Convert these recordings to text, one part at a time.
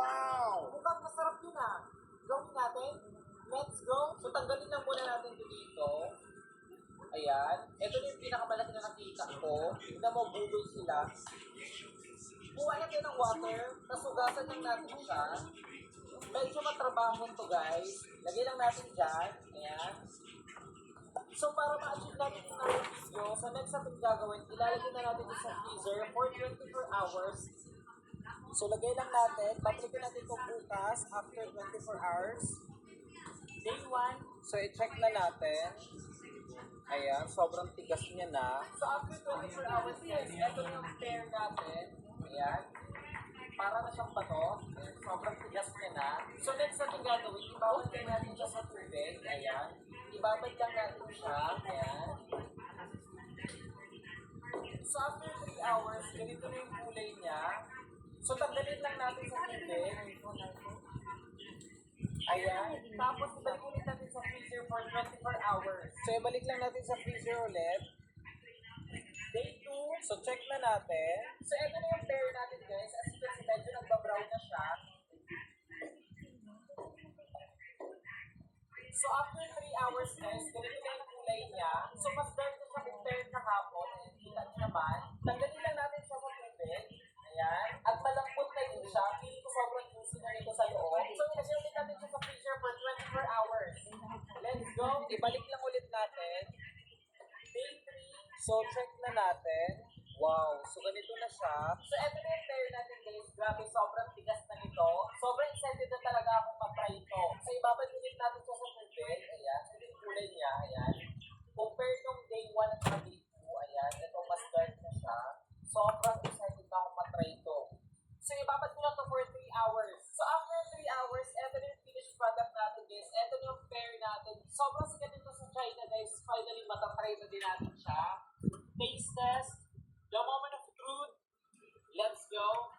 Wow! Mukhang masarap yun ah. Gawin natin. Let's go. So tanggalin lang muna natin ito dito. Ayan. Ito yung pinakamalaki na nakita ko. Tignan mo, bubol sila. Kuha natin ng water. Tapos hugasan lang natin siya. Medyo matrabaho to guys. Lagay lang natin dyan. Ayan. So para ma-achieve natin yung natin video, sa next natin gagawin, ilalagay na natin sa freezer for 24 hours. So lagay lang natin, babalikin natin itong bukas after 24 hours. Day 1. So i-check na natin. Ayan, sobrang tigas niya na. So after 24 hours guys, ito yung pair natin. Ayan. Para na siyang bato. Ayan, sobrang tigas niya na. So next natin gagawin, ibawal din natin siya sa tubig. Ayan. Ibabad lang natin siya. Ayan. So after 3 hours, ganito na yung kulay niya. So tanggalin lang natin sa tubig. Ayan. Tapos ibalik ulit natin sa freezer for 24 hours. So ibalik lang natin sa freezer ulit. Day 2. So check na natin. So ito na yung pair natin guys. As you can see, medyo nagbabrown na siya. So after 3 hours guys, ganito na yung kulay niya. So mas dark na siya compared kahapon. Kita niyo naman. Tanggalin lang natin siya sa tubig. Ayan. At malambot na din siya. Feeling ko sobrang juicy na nito sa loob. So ilagay ulit natin siya sa freezer for 24 hours. Let's go. Ibalik lang ulit natin. Day 3. So check na natin. Wow. So ganito na siya. So eto na yung pair natin guys. Grabe, sobrang tigas na nito. Sobrang excited na talaga akong matry ito. So ibabad ulit natin siya sa tubig. Ayan. Ito yung kulay niya. Ayan. Compared nung day 1 at day 2. Ayan. Ito mas dark na siya. Sobrang excited na akong matry ito. So ibabad ko lang ito for 3 hours. So after 3 hours, ito na yung finished product natin guys. Ito na yung pair natin. Sobrang sikat ito sa China guys. Finally matatry na din natin siya. Taste test. The moment of truth. Let's go.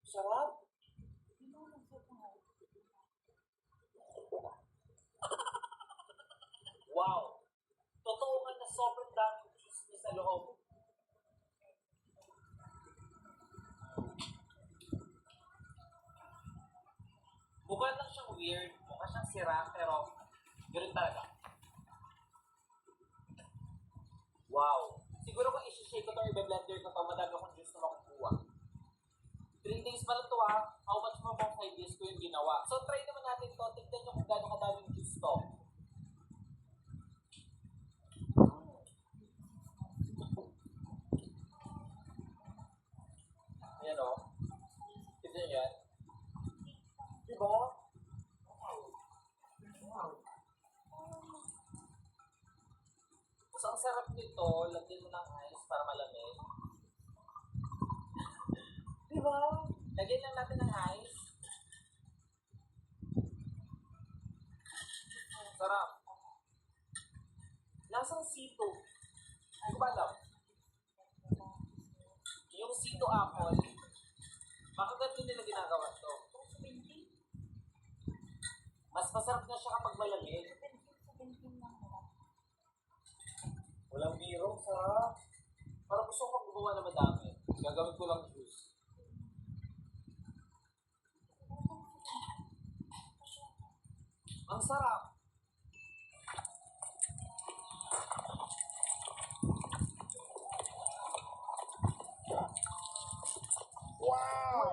Sarap. Wow. Totoo nga na sobrang daming juice niya sa loob. Mukha lang siyang weird. Mukha siyang sira, pero ganoon talaga. Wow. Siguro kung isi-shake ko ito, i-blender ko ito, madami akong juice na makukuha. 3 days pa lang ito ha. How much more kung 5 days ko yung ginawa. So try naman natin ito. Tignan nyo kung gano'ng kadaming juice to. Ayan o. Tignan nyo yan. Diba? So ang sarap nito, lagyan mo ng ice para malamig. Diba? Lagyan lang natin ng ice. Sarap. Lasang sito. Hindi ko ba alam? Yung sito apple, baka ganito nila ginagawa to. Mas masarap na siya kapag malamig. Walang biro, sarap. Parang gusto ko gumawa na madami. Gagawin ko lang juice. Ang sarap. Wow!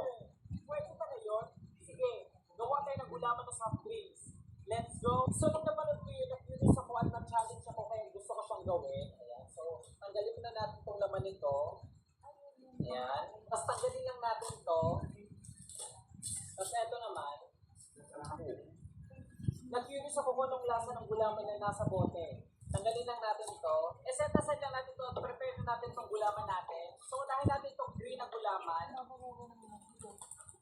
Pwede ba na yun? Sige, gawa tayo ng gulaman ng soft drinks. Let's go! So, nung napanood ko yun, nag-finish ako at nag-challenge ako kaya gusto ko siyang gawin. Ayan. So, tanggalin na natin itong laman nito. Ayan. Tapos tanggalin lang natin ito. Tapos eto naman. Nag-finish ako kung anong lasa ng gulaman na nasa bote. Tanggalin lang natin ito. Set aside lang natin ito. Prepare na natin itong gulaman natin. So, unahin natin itong green na gulaman.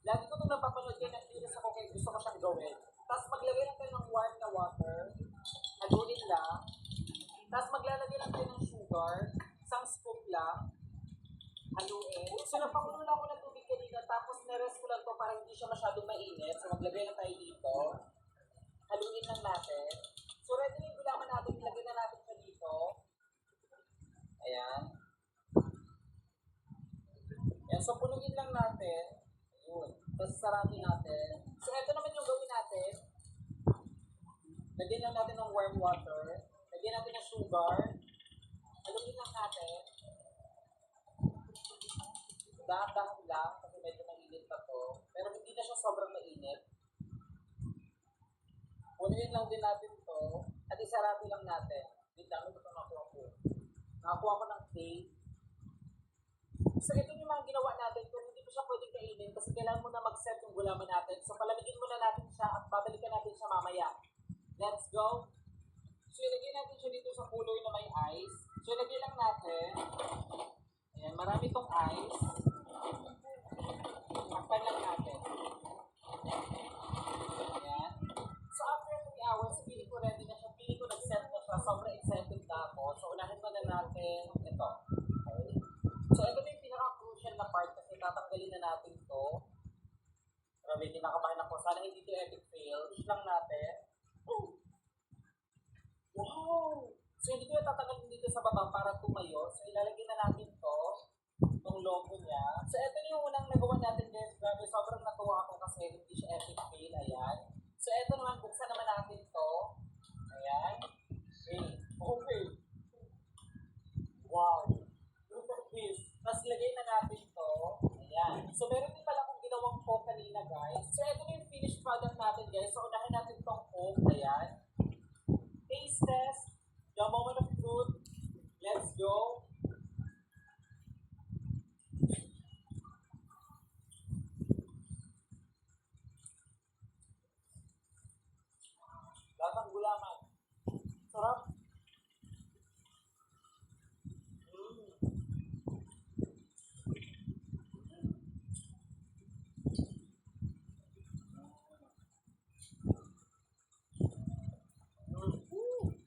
Lagi ko itong napapanood kayo, nag-finish ako kaya gusto ko siyang gawin. Tapos maglagay lang tayo ng warm na water. Haluin lang. Tapos maglalagay lang tayo ng sugar. Isang scoop lang. Haluin. So, napakulo lang ako ng tubig kanina. Tapos nerest ko lang ito para hindi siya masyadong mainit. So, maglagay lang tayo dito. Haluin lang natin. So, ready na yung gulaman natin. Ilagay na natin siya Lagyan lang natin ng warm water. Lagyan natin ng sugar. Haluin lang natin. Dahan-dahan lang kasi medyo mainit pa to. Pero hindi na siya sobrang mainit. Unahin lang din natin to at isarado lang natin. Wait lang, ito nakuha ko. Nakakuha ko ng cake. So ito yung mga ginawa natin pero hindi ko siya pwedeng kainin kasi kailangan mo na mag-set yung gulaman natin. So palamigin muna natin siya at babalikan natin siya mamaya. Let's go! So ilagay natin siya dito sa cooler na may ice. So ilagay lang natin. Ayan, marami tong ice. Takpan lang natin. Ayan. So after 3 hours, feeling ko ready na siya. Feeling ko nag-set na siya. Sobrang excited na ako. So unahin muna natin ito. Okay. So ito na yung pinaka-crucial na part kasi tatanggalin na natin to. Grabe, kinakabahan ako. Sana hindi to epic fail. Push lang natin. Oh! Wow! So hindi ko na tatanggalin dito sa baba para tumayo. So ilalagay na natin to. Itong logo niya. So ito na yung unang nagawa natin guys. Grabe, sobrang natuwa ako kasi hindi siya epic fail. Ayan. So ito naman, buksan naman natin to. Ayan. Okay. Wow. Look at this. Tapos lagay na natin to. Ayan. So meron din pala akong ginawang coke kanina guys. So ito na yung finished product natin guys. So unahin natin tong coke. Ayan. Taste test. The moment of truth. Let's go. Lasang gulaman. Sarap.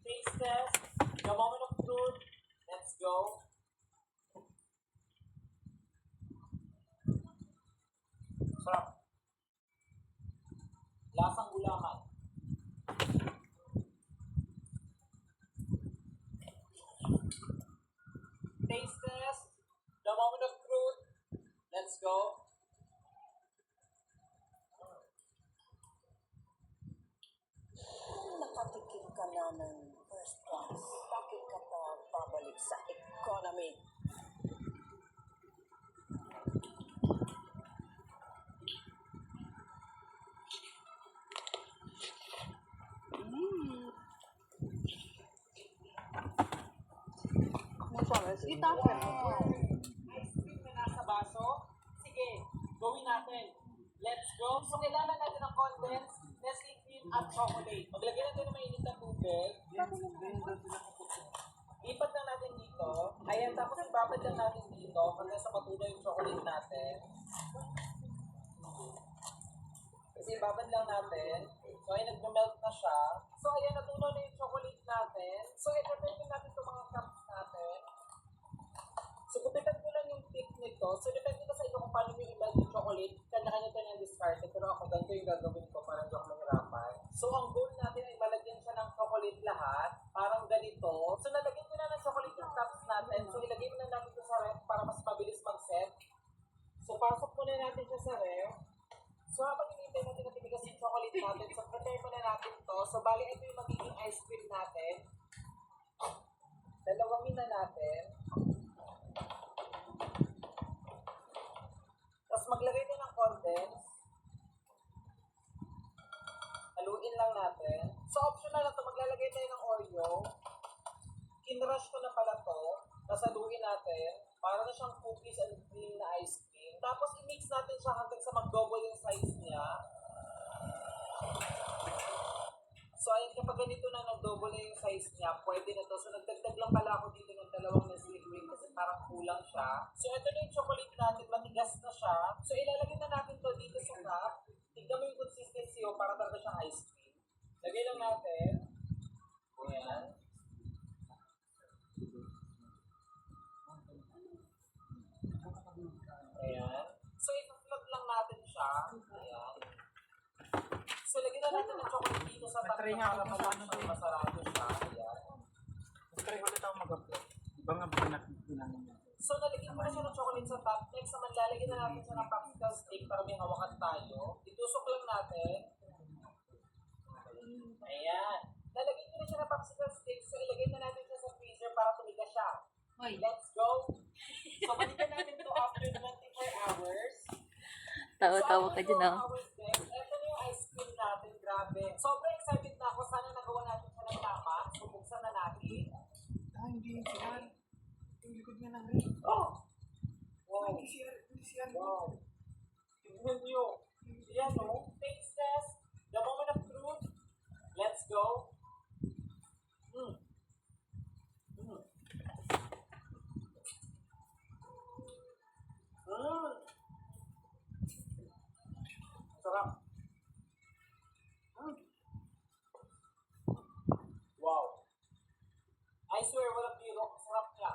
Taste test. The moment of truth. Let's go. Sarap. Lasang gulaman. Taste test. The moment of truth. Let's go. Nakatikim ka na ng first class. Bakit ka pa babalik sa economy? Kita ice cream na nasa baso. Sige, gawin natin. Let's go. So, kailangan natin ng condensed, Nestle cream at chocolate. Maglagay natin ng mainit na tubig. Lipat lang natin dito. Ayan, tapos ibabad lang natin dito hanggang sa matunaw yung chocolate natin. Kasi ibabad lang natin. So, ayan, nag-melt na siya. So, ayan, natunaw na yung chocolate natin. So, i-prepare natin itong mga cups natin. So, gupitan ko lang yung tip nito. So, depende na sa inyo kung paano yung i-melt yung chocolate. Kanya-kanya ito yung discard. Pero ako, ganito yung gagawin ko. Parang hindi ako mahirapan. So, ang goal natin ay malagyan siya ng chocolate lahat. Parang ganito. So, nalagyan ko na ng chocolate yung cups natin. So, ilagay mo na natin ito sa ref para mas mabilis mag-set. So, pasok muna natin siya sa ref. So, habang hinihintay natin na tinigas yung chocolate natin, so, prepare muna natin to. So, bali, ito yung magiging ice cream natin. Dalawangin na natin. Tapos, maglagay din ng condense. Haluin lang natin. So, optional na to. Maglalagay tayo ng Oreo. Kinrush ko na pala to. Tapos, haluin natin. Para na siyang cookies and cream na ice cream. Tapos, i-mix natin siya hanggang sa mag-double yung size niya. So, ayun, kapag ganito na nag-double na yung size niya, pwede na to. So, nagdagdag lang pala ako dito ng dalawang Nestle cream kasi parang kulang siya. So, ito na yung chocolate natin. Matigas na siya. So, ilalagay na natin to dito sa cup. Tignan mo yung consistency o para talaga siyang ice cream. Lagay lang natin. Ayan. Ayan. So, i-flip lang natin siya. Ayan. So, lagyan na natin ng chocolate dito sa top na para malang siya, masarado siya. Ayan. Try ulit ako mag-upload. Iba nga ba natin So, nalagyan ko na siya ng chocolate sa top. Next naman, lalagyan na natin siya ng popsicle stick para may hawakan tayo. Itusok lang natin. Ayan. popsicle sticks. So, ilagay na natin siya sa freezer para tumiga siya. Hoy, Let's go! So, balikan natin to after 24 hours. tawa-tawa So, ka after dyan, 4 ah. hours din, eto na yung ice cream natin. Grabe. Sobrang excited na ako. Sana nagawa natin siya ng tama. So, buksan na natin. Hindi siya. Yung likod niya na rin. Oh! Wow! Hindi siya. Wow! Tignan nyo. Yan, no? Taste test. The moment of truth. Let's go. Mm. Mm. Mm. Sarap. Mm. Wow. I swear, walang biro. Sarap niya.